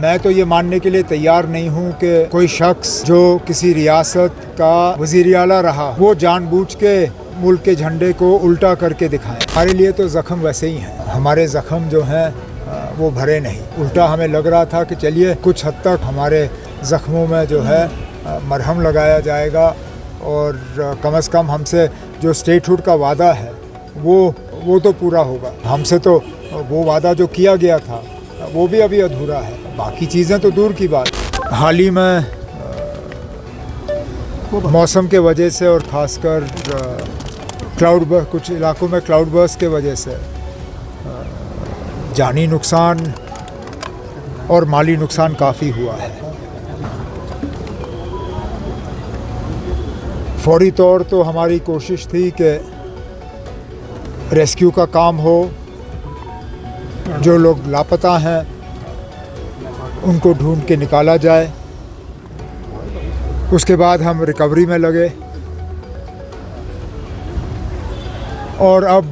मैं तो ये मानने के लिए तैयार नहीं हूँ कि कोई शख्स जो किसी रियासत का वज़ीर आला रहा वो जानबूझ के मुल्क के झंडे को उल्टा करके दिखाएं। हमारे लिए तो ज़ख्म वैसे ही हैं, हमारे ज़ख्म जो हैं वो भरे नहीं। उल्टा हमें लग रहा था कि चलिए कुछ हद तक हमारे ज़ख्मों में जो है मरहम लगाया जाएगा और कम से कम हमसे जो स्टेटहुड का वादा है वो तो पूरा होगा। हमसे तो वो वादा जो किया गया था वो भी अभी अधूरा है, बाकी चीज़ें तो दूर की बात। हाल ही में मौसम के वजह से और ख़ासकर कुछ इलाकों में क्लाउड बर्स्ट के वजह से जानी नुकसान और माली नुकसान काफ़ी हुआ है। फौरी तौर तो हमारी कोशिश थी कि रेस्क्यू का काम हो, जो लोग लापता हैं उनको ढूंढ के निकाला जाए। उसके बाद हम रिकवरी में लगे और अब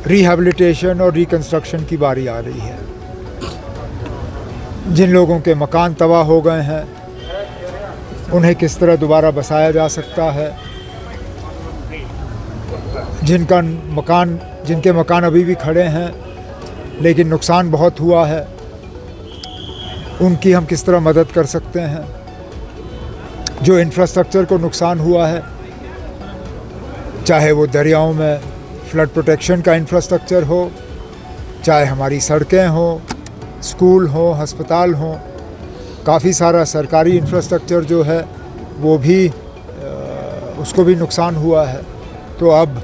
रिहैबिलिटेशन और रिकंस्ट्रक्शन की बारी आ रही है। जिन लोगों के मकान तबाह हो गए हैं उन्हें किस तरह दोबारा बसाया जा सकता है। जिनके मकान अभी भी खड़े हैं लेकिन नुकसान बहुत हुआ है, उनकी हम किस तरह मदद कर सकते हैं। जो इंफ्रास्ट्रक्चर को नुकसान हुआ है, चाहे वो दरियाओं में फ्लड प्रोटेक्शन का इंफ्रास्ट्रक्चर हो, चाहे हमारी सड़कें हों, स्कूल हों, अस्पताल हों, काफ़ी सारा सरकारी इंफ्रास्ट्रक्चर जो है वो भी उसको भी नुकसान हुआ है। तो अब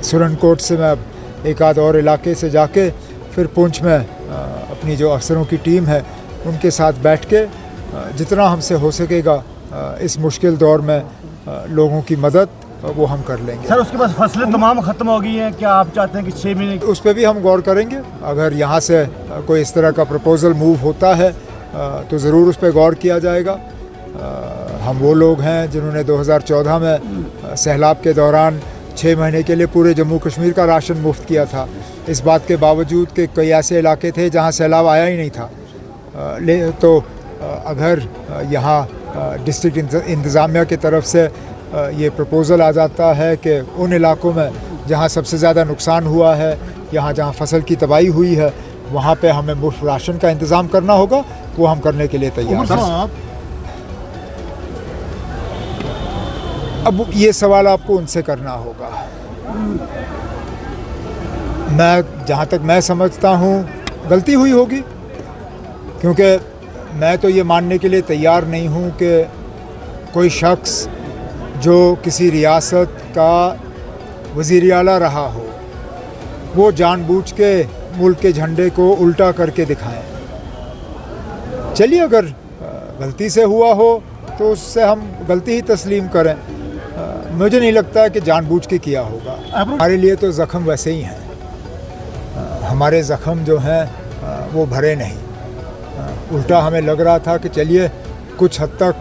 सुरनकोट से मैं अब एक आध और इलाके से जाके फिर पुंछ में अपनी जो अफसरों की टीम है उनके साथ बैठ के जितना हमसे हो सकेगा इस मुश्किल दौर में लोगों की मदद वो हम कर लेंगे। सर, उसके बाद फसलें तमाम ख़त्म हो गई हैं, क्या आप चाहते हैं कि 6 महीने उस पर भी हम गौर करेंगे। अगर यहाँ से कोई इस तरह का प्रपोज़ल मूव होता है तो ज़रूर उस पर गौर किया जाएगा। हम वो लोग हैं जिन्होंने 2014 में सैलाब के दौरान 6 महीने के लिए पूरे जम्मू कश्मीर का राशन मुफ्त किया था, इस बात के बावजूद कि कई ऐसे इलाके थे जहाँ सैलाब आया ही नहीं था। तो अगर यहाँ डिस्ट्रिक्ट इंतज़ामिया की तरफ से ये प्रपोज़ल आ जाता है कि उन इलाकों में जहाँ सबसे ज़्यादा नुकसान हुआ है, यहाँ जहाँ फसल की तबाही हुई है, वहाँ पे हमें मुफ्त राशन का इंतज़ाम करना होगा, वो हम करने के लिए तैयार हैं। अब ये सवाल आपको उनसे करना होगा। मैं जहाँ तक मैं समझता हूँ गलती हुई होगी, क्योंकि मैं तो ये मानने के लिए तैयार नहीं हूँ कि कोई शख्स जो किसी रियासत का वज़ीर आला रहा हो वो जानबूझ के मुल्क के झंडे को उल्टा करके दिखाएं। चलिए, अगर गलती से हुआ हो तो उससे हम गलती ही तस्लीम करें। मुझे नहीं लगता है कि जानबूझ के किया होगा। हमारे लिए तो ज़ख्म वैसे ही हैं, हमारे ज़ख्म जो हैं वो भरे नहीं। उल्टा हमें लग रहा था कि चलिए कुछ हद तक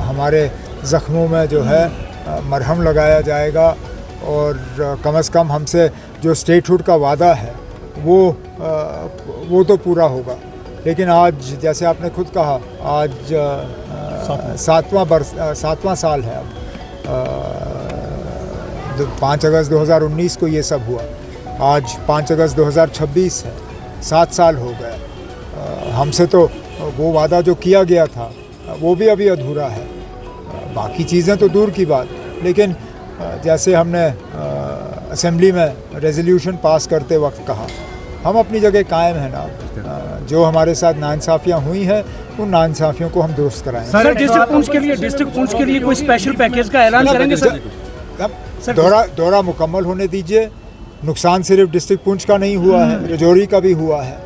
हमारे ज़ख्मों में जो है मरहम लगाया जाएगा और कम से कम हमसे जो स्टेटहुड का वादा है वो तो पूरा होगा। लेकिन आज जैसे आपने खुद कहा, आज 7वां साल है। अब 5 अगस्त 2019 को ये सब हुआ, आज 5 अगस्त 2026 है, 7 साल हो गए। हमसे तो वो वादा जो किया गया था वो भी अभी अधूरा है, बाकी चीज़ें तो दूर की बात। लेकिन जैसे हमने असेंबली में रेजोल्यूशन पास करते वक्त कहा, हम अपनी जगह कायम हैं ना। जो हमारे साथ नाइंसाफ़ियाँ हुई हैं उन नाइंसाफ़ियों को हम दुरुस्त कराएंगे। सर, डिस्ट्रिक्ट पुंछ के लिए कोई स्पेशल पैकेज का ऐलान करेंगे सर? दौरा मुकम्मल होने दीजिए। नुकसान सिर्फ डिस्ट्रिक्ट पुंछ का नहीं हुआ है, रजौरी का भी हुआ है।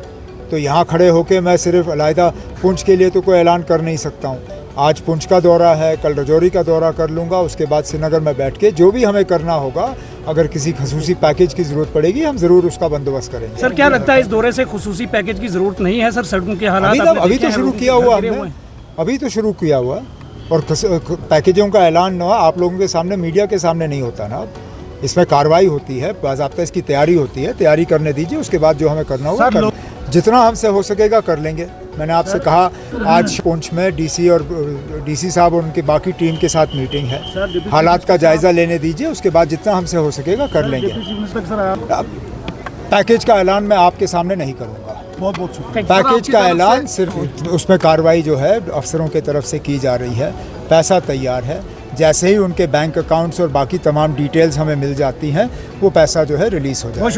तो यहाँ खड़े होके मैं सिर्फ अलहदा पुंछ के लिए तो कोई ऐलान कर नहीं सकता हूँ। आज पुंछ का दौरा है, कल रजौरी का दौरा कर लूँगा, उसके बाद श्रीनगर में बैठ के जो भी हमें करना होगा, अगर किसी खसूसी पैकेज की ज़रूरत पड़ेगी हम ज़रूर उसका बंदोबस्त करेंगे। सर, क्या लगता है इस दौरे से खसूसी पैकेज की ज़रूरत नहीं है? सर, सड़कों के हालात अभी तो शुरू किया हुआ हमने, अभी तो शुरू किया हुआ और पैकेजों का ऐलान ना आप लोगों के सामने, मीडिया के सामने नहीं होता ना। इसमें कार्रवाई होती है, बाज़ाब्ता इसकी तैयारी होती है, तैयारी करने दीजिए, उसके बाद जो हमें करना होगा जितना हमसे हो सकेगा कर लेंगे। मैंने आपसे कहा आज पुंछ में डीसी और डीसी साहब और उनकी बाकी टीम के साथ मीटिंग है, हालात का जायज़ा लेने दीजिए, उसके बाद जितना हमसे हो सकेगा कर लेंगे। अब पैकेज का ऐलान मैं आपके सामने नहीं करूँगा। बहुत बहुत शुक्रिया। पैकेज का ऐलान सिर्फ उसमें कार्रवाई जो है अफसरों की तरफ से की जा रही है, पैसा तैयार है, जैसे ही उनके बैंक अकाउंट्स और बाकी तमाम डिटेल्स हमें मिल जाती हैं वो पैसा जो है रिलीज़ हो जाएगा।